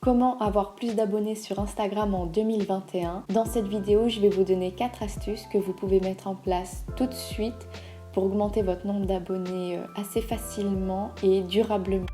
Comment avoir plus d'abonnés sur Instagram en 2021? Dans cette vidéo, je vais vous donner 4 astuces que vous pouvez mettre en place tout de suite pour augmenter votre nombre d'abonnés assez facilement et durablement.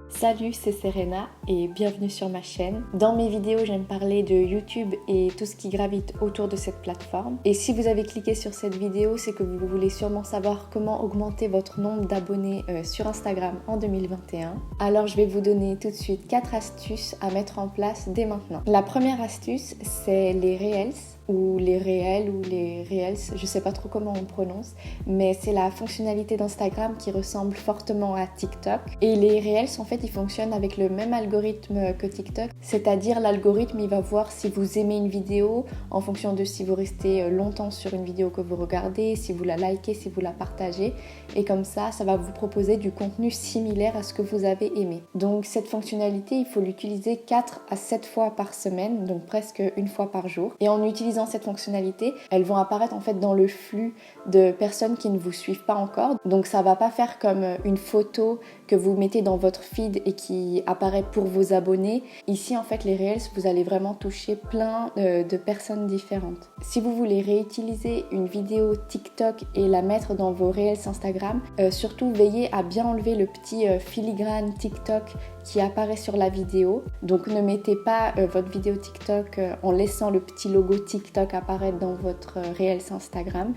Salut, c'est Serena et bienvenue sur ma chaîne. Dans mes vidéos, j'aime parler de YouTube et tout ce qui gravite autour de cette plateforme. Et si vous avez cliqué sur cette vidéo, c'est que vous voulez sûrement savoir comment augmenter votre nombre d'abonnés sur Instagram en 2021. Alors je vais vous donner tout de suite 4 astuces à mettre en place dès maintenant. La première astuce, c'est les Reels ou les réels ou les Reels, je sais pas trop comment on prononce, mais c'est la fonctionnalité d'Instagram qui ressemble fortement à TikTok. Et les Reels, en fait, ils fonctionnent avec le même algorithme que TikTok, c'est-à-dire l'algorithme, il va voir si vous aimez une vidéo en fonction de si vous restez longtemps sur une vidéo que vous regardez, si vous la likez, si vous la partagez, et comme ça va vous proposer du contenu similaire à ce que vous avez aimé. Donc cette fonctionnalité, il faut l'utiliser 4 à 7 fois par semaine, donc presque une fois par jour. Et en utilisant cette fonctionnalité, elles vont apparaître en fait dans le flux de personnes qui ne vous suivent pas encore. Donc ça va pas faire comme une photo que vous mettez dans votre feed et qui apparaît pour vos abonnés. Ici en fait les Reels, vous allez vraiment toucher plein de personnes différentes. Si vous voulez réutiliser une vidéo TikTok et la mettre dans vos Reels Instagram, surtout veillez à bien enlever le petit filigrane TikTok qui apparaît sur la vidéo. Donc ne mettez pas votre vidéo TikTok en laissant le petit logo TikTok apparaître dans votre Reels Instagram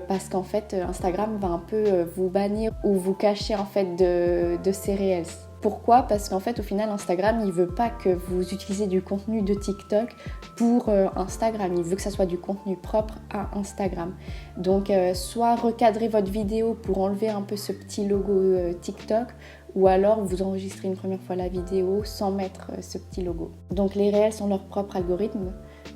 parce qu'en fait Instagram va un peu vous bannir ou vous cacher en fait de ces Reels. Pourquoi? Parce qu'en fait au final Instagram il veut pas que vous utilisez du contenu de TikTok pour Instagram, il veut que ça soit du contenu propre à Instagram. Donc soit recadrez votre vidéo pour enlever un peu ce petit logo TikTok, ou alors vous enregistrez une première fois la vidéo sans mettre ce petit logo. Donc les Reels ont leur propre algorithme,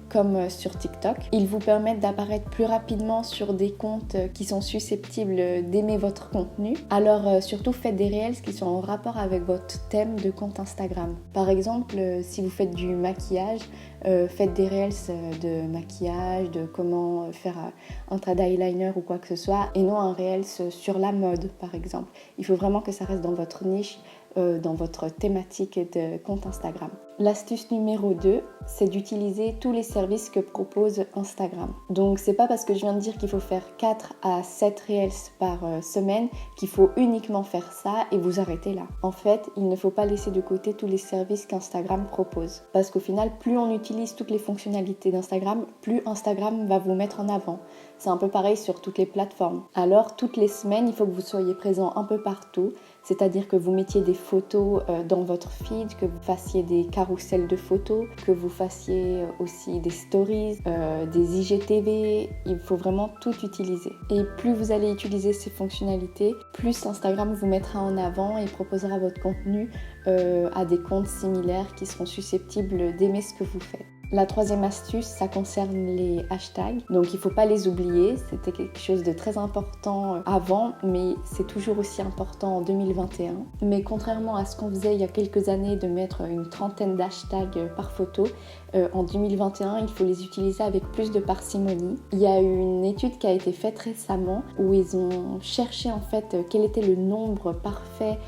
comme sur TikTok. Ils vous permettent d'apparaître plus rapidement sur des comptes qui sont susceptibles d'aimer votre contenu. Alors surtout faites des Reels qui sont en rapport avec votre thème de compte Instagram. Par exemple, si vous faites du maquillage, faites des Reels de maquillage, de comment faire un trait d'eyeliner ou quoi que ce soit, et non un Reels sur la mode par exemple. Il faut vraiment que ça reste dans votre niche, dans votre thématique de compte Instagram. L'astuce numéro 2, c'est d'utiliser tous les services que propose Instagram. Donc c'est pas parce que je viens de dire qu'il faut faire 4 à 7 Reels par semaine qu'il faut uniquement faire ça et vous arrêter là. En fait, il ne faut pas laisser de côté tous les services qu'Instagram propose. Parce qu'au final, plus on utilise toutes les fonctionnalités d'Instagram, plus Instagram va vous mettre en avant. C'est un peu pareil sur toutes les plateformes. Alors toutes les semaines, il faut que vous soyez présent un peu partout, c'est-à-dire que vous mettiez des photos dans votre feed, que vous fassiez des carousels de photos, que vous fassiez aussi des stories, des IGTV. Il faut vraiment tout utiliser. Et plus vous allez utiliser ces fonctionnalités, plus Instagram vous mettra en avant et proposera votre contenu à des comptes similaires qui seront susceptibles d'aimer ce que vous faites. La troisième astuce, ça concerne les hashtags. Donc il ne faut pas les oublier, c'était quelque chose de très important avant, mais c'est toujours aussi important en 2021. Mais contrairement à ce qu'on faisait il y a quelques années de mettre une trentaine d'hashtags par photo, en 2021, il faut les utiliser avec plus de parcimonie. Il y a une étude qui a été faite récemment où ils ont cherché en fait quel était le nombre parfait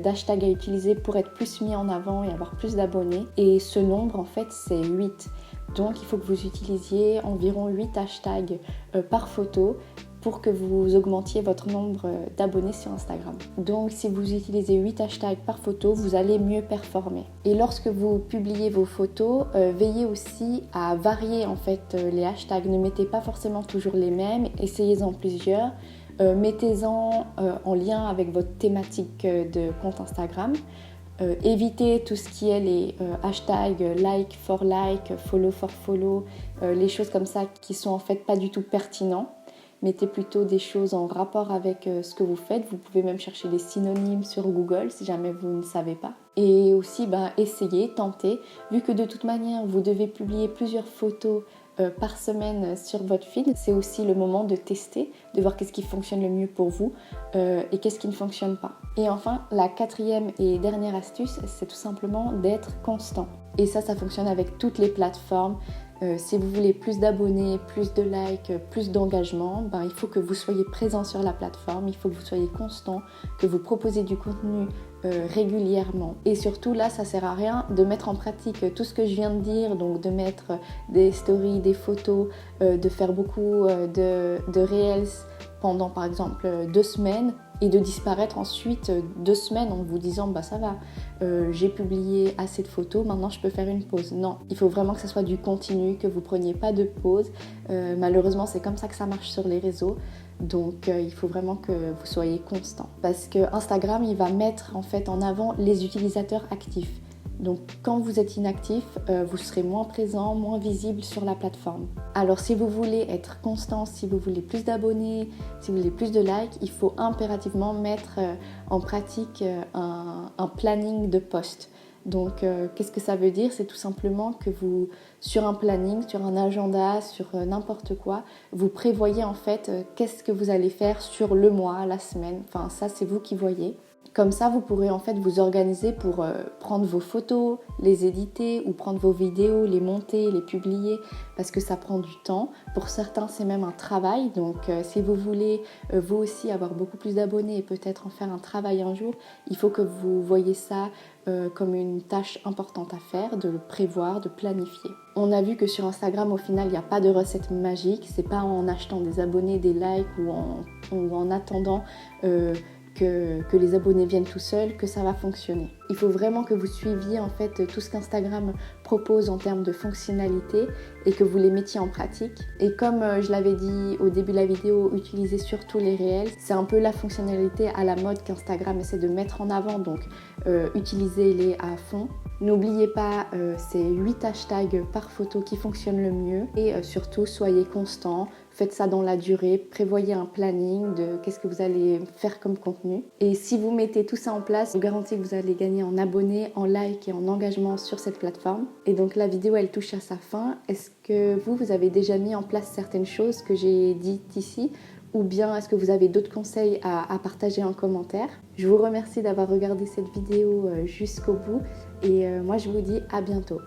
d'hashtags à utiliser pour être plus mis en avant et avoir plus d'abonnés. Et ce nombre, en fait, c'est 8. Donc, il faut que vous utilisiez environ 8 hashtags par photo pour que vous augmentiez votre nombre d'abonnés sur Instagram. Donc si vous utilisez 8 hashtags par photo, vous allez mieux performer. Et lorsque vous publiez vos photos, veillez aussi à varier en fait les hashtags. Ne mettez pas forcément toujours les mêmes, essayez-en plusieurs. Mettez-en en lien avec votre thématique de compte Instagram. Évitez tout ce qui est les hashtags like for like, follow for follow, les choses comme ça qui sont en fait pas du tout pertinents. Mettez plutôt des choses en rapport avec ce que vous faites. Vous pouvez même chercher des synonymes sur Google si jamais vous ne savez pas. Et aussi, essayez, tentez. Vu que de toute manière, vous devez publier plusieurs photos par semaine sur votre feed, c'est aussi le moment de tester, de voir qu'est-ce qui fonctionne le mieux pour vous et qu'est-ce qui ne fonctionne pas. Et enfin, la quatrième et dernière astuce, c'est tout simplement d'être constant. Et ça fonctionne avec toutes les plateformes. Si vous voulez plus d'abonnés, plus de likes, plus d'engagement, il faut que vous soyez présent sur la plateforme, il faut que vous soyez constant, que vous proposez du contenu régulièrement. Et surtout là, ça sert à rien de mettre en pratique tout ce que je viens de dire, donc de mettre des stories, des photos, de faire beaucoup de reels pendant par exemple 2 semaines et de disparaître ensuite 2 semaines en vous disant ça va, j'ai publié assez de photos, maintenant je peux faire une pause. Non, il faut vraiment que ça soit du continu, que vous preniez pas de pause. Malheureusement c'est comme ça que ça marche sur les réseaux, donc il faut vraiment que vous soyez constant, parce que Instagram il va mettre en fait en avant les utilisateurs actifs. Donc quand vous êtes inactif, vous serez moins présent, moins visible sur la plateforme. Alors si vous voulez être constant, si vous voulez plus d'abonnés, si vous voulez plus de likes, il faut impérativement mettre en pratique un planning de posts. Donc qu'est-ce que ça veut dire? C'est tout simplement que vous, sur un planning, sur un agenda, sur n'importe quoi, vous prévoyez en fait qu'est-ce que vous allez faire sur le mois, la semaine, enfin ça c'est vous qui voyez. Comme ça, vous pourrez en fait vous organiser pour prendre vos photos, les éditer ou prendre vos vidéos, les monter, les publier, parce que ça prend du temps. Pour certains, c'est même un travail. Donc, si vous voulez vous aussi avoir beaucoup plus d'abonnés et peut-être en faire un travail un jour, il faut que vous voyez ça comme une tâche importante à faire, de le prévoir, de planifier. On a vu que sur Instagram, au final, il n'y a pas de recette magique. C'est pas en achetant des abonnés, des likes ou en attendant que les abonnés viennent tout seuls, que ça va fonctionner. Il faut vraiment que vous suiviez en fait tout ce qu'Instagram propose en termes de fonctionnalités et que vous les mettiez en pratique. Et comme je l'avais dit au début de la vidéo, utilisez surtout les réels. C'est un peu la fonctionnalité à la mode qu'Instagram essaie de mettre en avant, donc utilisez-les à fond. N'oubliez pas ces 8 hashtags par photo qui fonctionnent le mieux et surtout soyez constant, faites ça dans la durée, prévoyez un planning de qu'est-ce que vous allez faire comme contenu. Et si vous mettez tout ça en place, je vous garantis que vous allez gagner en abonnés, en likes et en engagement sur cette plateforme. Et donc la vidéo elle touche à sa fin. Est-ce que vous avez déjà mis en place certaines choses que j'ai dites ici ? Ou bien est-ce que vous avez d'autres conseils à partager en commentaire? Je vous remercie d'avoir regardé cette vidéo jusqu'au bout et moi je vous dis à bientôt.